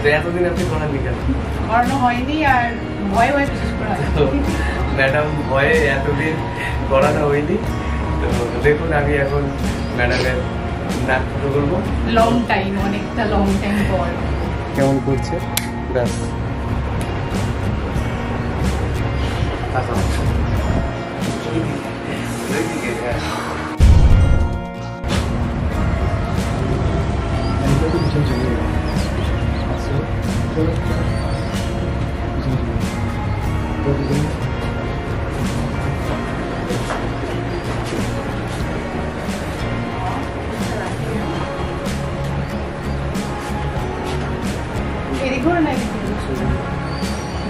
তো এতদিন আপনি করাননি কেন? করানো হয়নি আর ভয় বিশেষ করে ম্যাডাম ভয়ে এতদিন করানো হয়নি। তো দেখুন আমি এখন ম্যাডামের নাক ফুটো করবো। লং টাইম, অনেকটা লং টাইম পর। কেমন করছে? ব্যাস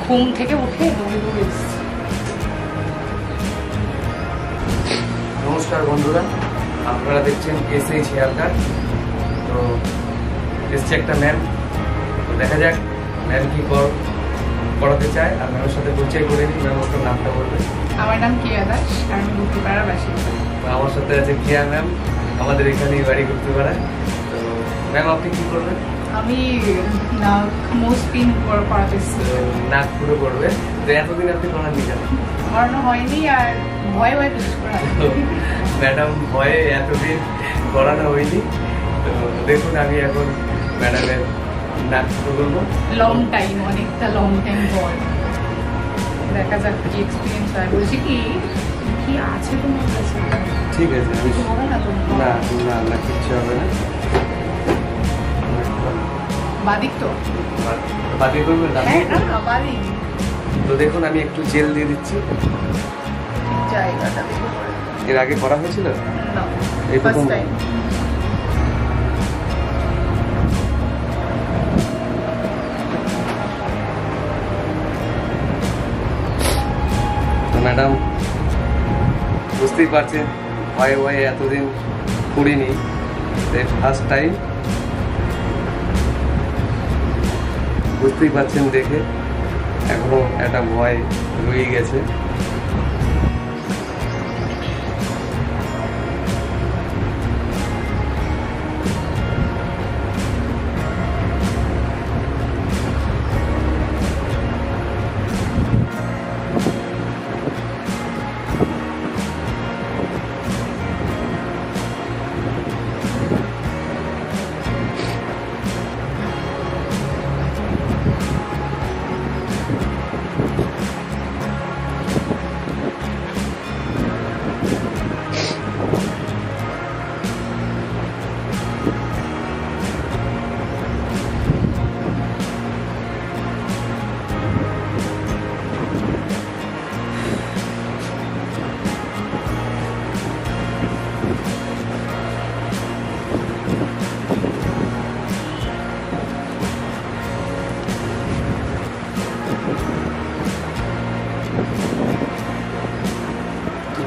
ঘুম থেকে উঠে দৌড়ে দৌড়ে এসেছি। নমস্কার বন্ধুরা, আপনারা দেখছেন S.H Hair Cut। তো এসছে একটা ম্যাম, তো দেখা যাক ম্যাম কি করাতে চায়। আর ম্যামের সাথে পরিচয় করে নিই। ম্যাম আপনার নামটা বলবেন? আমার নাম কেয়া, আমি গুপ্তিপাড়ার বাসিন্দা। আমার সাথে আছে কেয়া ম্যাম, আমাদের এখানেই বাড়ি গুপ্তিপাড়ায়। তো ম্যাম আপনি কি করবেন? আমি স্পিন করাতে নাক পুরো করবে। তো এতদিন আপনি করাননি কেন? করানো হয়নি আর ভয় বিশেষ করে ম্যাডাম ভয়ে এতদিন করানো হয়নি। তো দেখুন আমি এখন ম্যাডামের নাক পুরো করবো। লং টাইম, অনেকটা লং টাইম পর। দেখা যাক কি এক্সপিরিয়েন্স হয়। বলছি কি কি আছে তোমার কাছে? ঠিক আছে, কিছু হবে না তো? না না না, কিচ্ছু হবে না। বাদিক তো বাদি করবেন? না বাদিক। তো দেখুন আমি একটু জেল দিয়ে দিচ্ছি। জায়গাটা দেখে এর আগে করা হয়েছিল? না, এই প্রথম। ম্যাডাম বুঝতেই পারছেন ভয়ে এতদিন করিনি, ফার্স্ট টাইম। বুঝতেই পারছেন দেখে এখনো একটা ভয় রয়ে গেছে।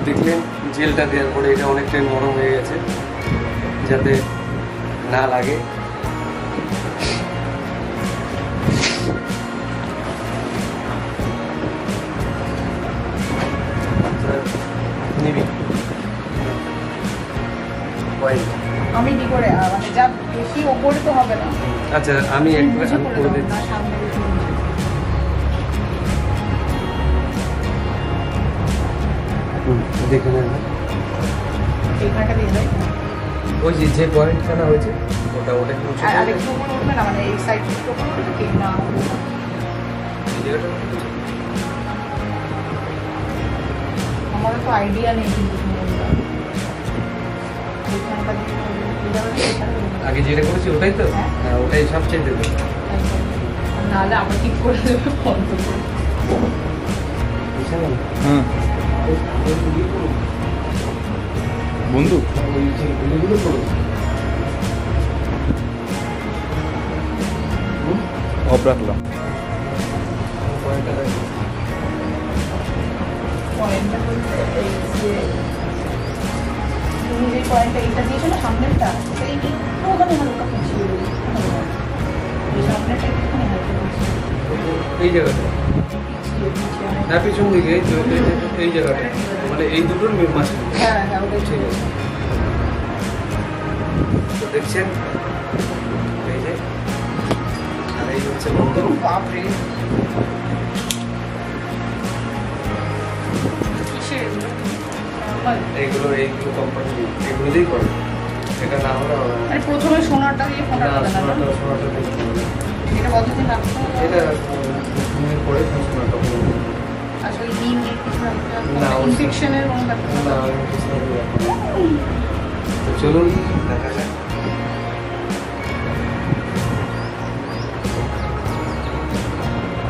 দেখলেন জেলটা দেওয়ার পরে এটা অনেকটাই নরম হয়ে গেছে, যাতে না লাগে। নিবি আমি কি করে মানে যা বেশি ওপরে তো হবে না। আচ্ছা আমি একবার করে দিচ্ছি। দেখে নেবেন এইখানটা দিয়ে দেয়। ওই যে পয়েন্টখানা হয়েছে ওটা একটু আর একটু উপরে উঠবে না, মানে এই সাইড থেকে উপরে উঠবে কি না? আমারও তো আইডিয়া নেই কিন্তু আগে যেটা করেছি ওটাই তো। হ্যাঁ ওটাই সবচেয়ে দেবে, নাহলে আবার ঠিক করে দেবে বন্ধ করে। বন্ধু অফ রাখলাম। পয়েন্টটা বলতে এই যে তুমি যে পয়েন্টটা এটা দিয়েছো না সামনেরটা, সেই একটু ওখানে হালকা পিছিয়ে দেবে। সামনেরটা একটুখানি হালকা পিছিয়ে এই জায়গাটা না, পিছন দিকে এই জায়গাটা, মানে এই দুটোর মাঝে। হ্যাঁ হ্যাঁ ওটাই ঠিক আছে। তো দেখছেন এই যে, আর এই হচ্ছে হচ্ছে বন্ধু। বাপরে কিসের এগুলো? নরমাল এইগুলো কোম্পানি এগুলোতেই করে, এটা না হলে হবে না। আরে প্রথমে সোনাটা দিয়ে ফোনটা না, করে না, সোনাটা দেখতে হবে। এটা কতদিন রাখতে হবে? এটা তুমি পরে সোনাটা বলবো। আসলে নিম দিয়ে কিছু না, একটা ইনফেকশনের কোনো ব্যাপার না, না। আমি কিছু না বলবো। তো চলুন দেখা যাক।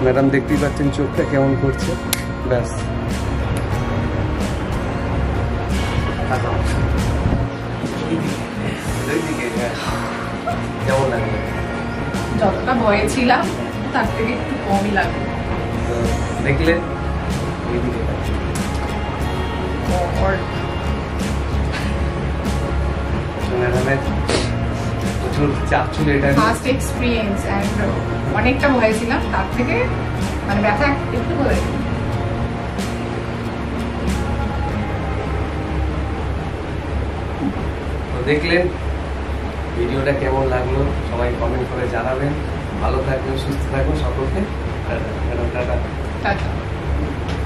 ম্যাডাম দেখতেই পাচ্ছেন চোখটা কেমন করছে, ব্যাস। কেমন লাগবে? যতটা ভয়ে ছিলাম তার থেকে একটু কমই লাগবে। দেখলে এইদিকে ম্যাডামের প্রচুর চাপ ছিল, এটা ফার্স্ট এক্সপিরিয়েন্স অ্যান্ড অনেকটা ভয়ে ছিলাম, তার থেকে মানে ব্যথা একটু করে। তো দেখলেন ভিডিওটা কেমন লাগলো, সবাই কমেন্ট করে জানাবেন। ভালো থাকবেন, সুস্থ থাকবেন, সকলকে টাটা। টাটা।